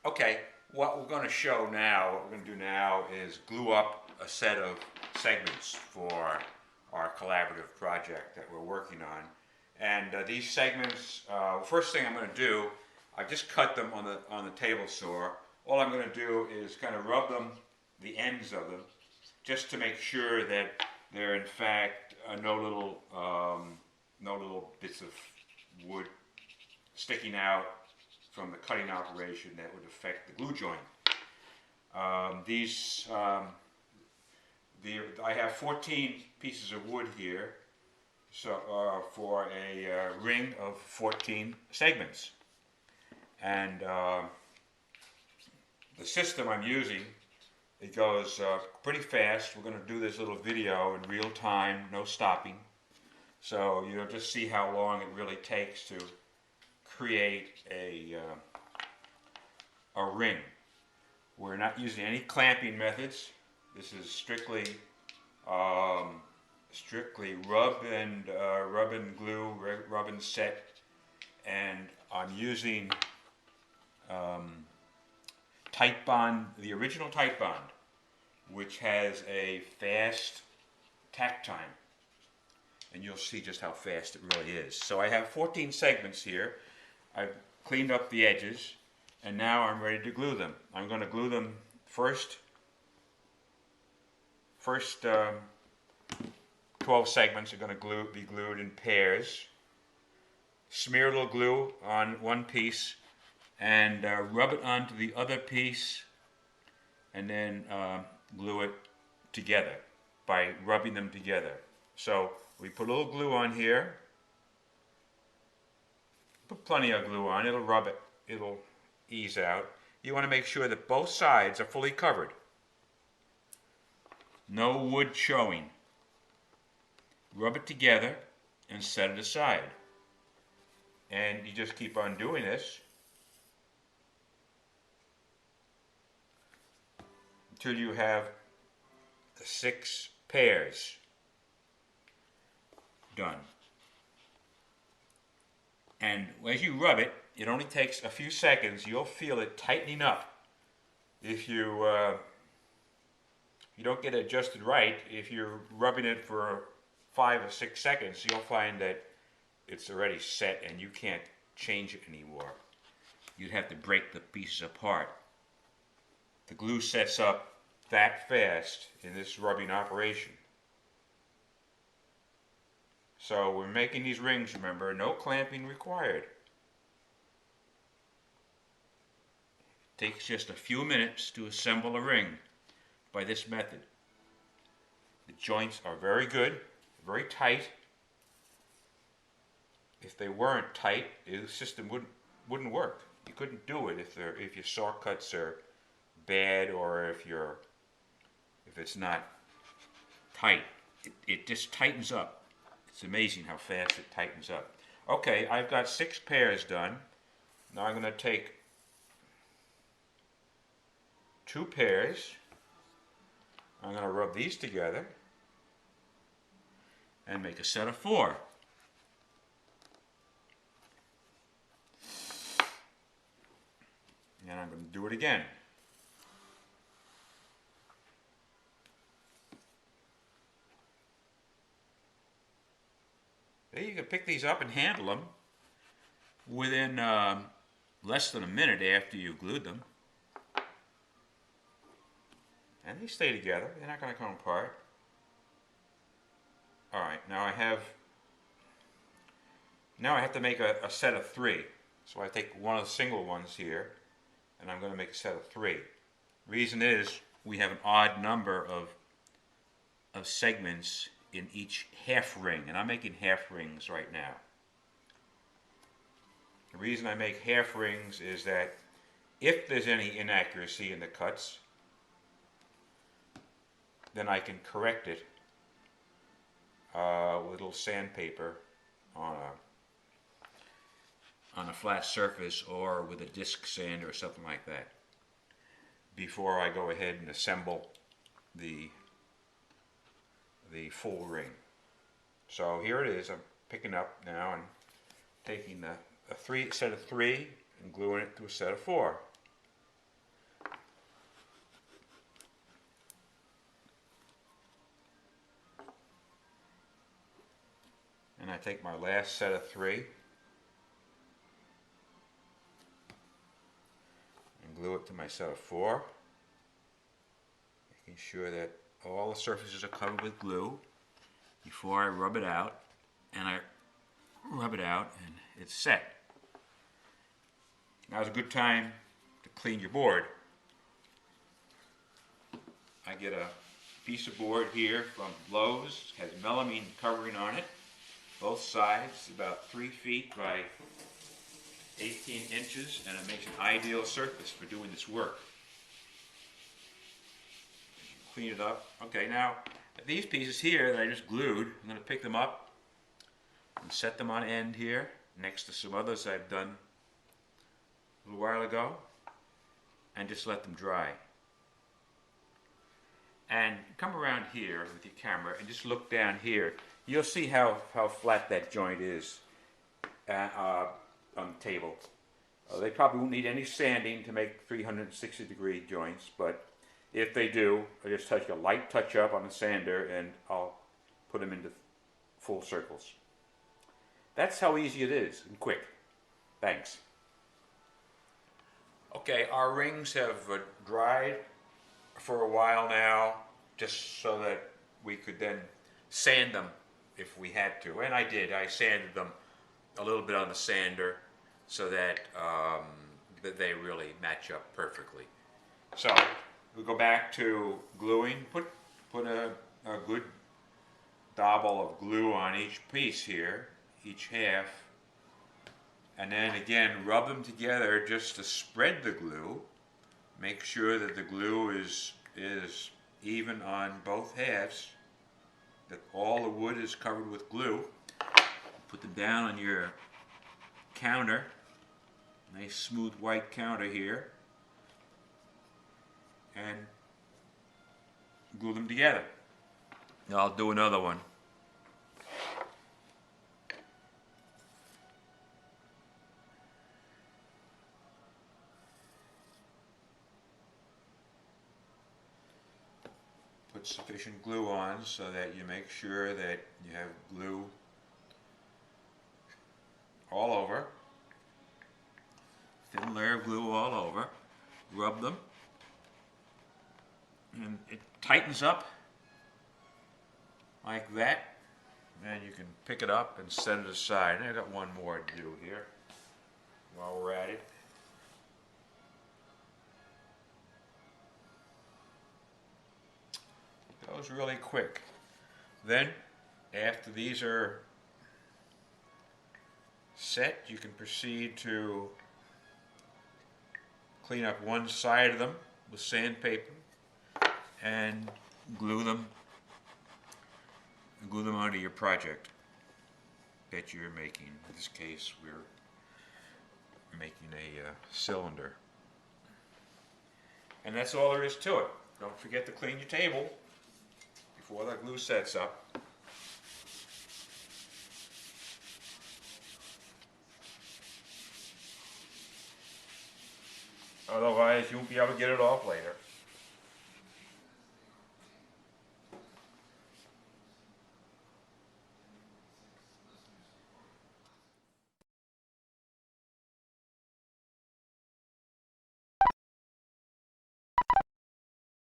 Okay, what we're going to show now, what we're going to do now is glue up a set of segments for our collaborative project that we're working on. And these segments, first thing I'm going to do, I just cut them on the table saw. All I'm going to do is kind of rub them, the ends of them, just to make sure that there are in fact no little bits of wood sticking out from the cutting operation that would affect the glue joint. I have 14 pieces of wood here, so for a ring of 14 segments. And the system I'm using, it goes pretty fast. We're going to do this little video in real time, no stopping. So you'll just see how long it really takes to create a ring. We're not using any clamping methods. This is strictly rub and glue, rub and set, and I'm using Titebond, the original Titebond, which has a fast tack time, and you'll see just how fast it really is. So I have 14 segments here. I've cleaned up the edges, and now I'm ready to glue them. I'm going to glue them first 12 segments are going to be glued in pairs. Smear a little glue on one piece and rub it onto the other piece, and then glue it together by rubbing them together. So we put a little glue on here. Put plenty of glue on, it'll rub it, it'll ease out. You want to make sure that both sides are fully covered. No wood showing. Rub it together and set it aside. And you just keep on doing this until you have 6 pairs done. And as you rub it, it only takes a few seconds. You'll feel it tightening up. If you don't get it adjusted right, if you're rubbing it for 5 or 6 seconds, you'll find that it's already set and you can't change it anymore. You'd have to break the pieces apart. The glue sets up that fast in this rubbing operation. So we're making these rings, remember, no clamping required. It takes just a few minutes to assemble a ring by this method. The joints are very good, very tight. If they weren't tight, the system wouldn't work. You couldn't do it if your saw cuts are bad or if it's not tight. It just tightens up. It's amazing how fast it tightens up. Okay, I've got 6 pairs done. Now I'm going to take 2 pairs. I'm going to rub these together and make a set of 4. And I'm going to do it again. You can pick these up and handle them within less than a minute after you've glued them. And they stay together. They're not going to come apart. Alright, now I have to make a set of 3. So I take one of the single ones here, and I'm going to make a set of 3. Reason is we have an odd number of segments in each half ring, and I'm making half rings right now. The reason I make half rings is that if there's any inaccuracy in the cuts, then I can correct it with a little sandpaper on a flat surface or with a disc sander or something like that before I go ahead and assemble the full ring. So here it is. I'm picking up now and taking a set of 3 and gluing it to a set of 4. And I take my last set of 3 and glue it to my set of 4, making sure that all the surfaces are covered with glue before I rub it out. And I rub it out and it's set. Now's a good time to clean your board. I get a piece of board here from Lowe's. It has melamine covering on it, both sides, about 3 feet by 18 inches, and it makes an ideal surface for doing this work. Clean it up. Okay, now these pieces here that I just glued, I'm going to pick them up and set them on end here next to some others I've done a little while ago, and just let them dry. And come around here with your camera and just look down here. You'll see how flat that joint is on the table. They probably won't need any sanding to make 360-degree joints, but if they do, I just touch a light touch up on the sander and I'll put them into full circles. That's how easy it is and quick. Thanks. Okay, our rings have dried for a while now, just so that we could then sand them if we had to. And I did. I sanded them a little bit on the sander so that, that they really match up perfectly. So we go back to gluing. Put a good dabble of glue on each piece here, each half. And then again, rub them together just to spread the glue. Make sure that the glue is even on both halves, that all the wood is covered with glue. Put them down on your counter, nice smooth white counter here, and glue them together. Now I'll do another one. Put sufficient glue on so that you make sure that you have glue all over. Thin layer of glue all over. Rub them. And it tightens up like that. And you can pick it up and set it aside. And I've got one more to do here while we're at it. Goes really quick. Then, after these are set, you can proceed to clean up one side of them with sandpaper and glue them onto your project that you're making. In this case, we're making a cylinder. And that's all there is to it. Don't forget to clean your table before that glue sets up. Otherwise, you won't be able to get it off later.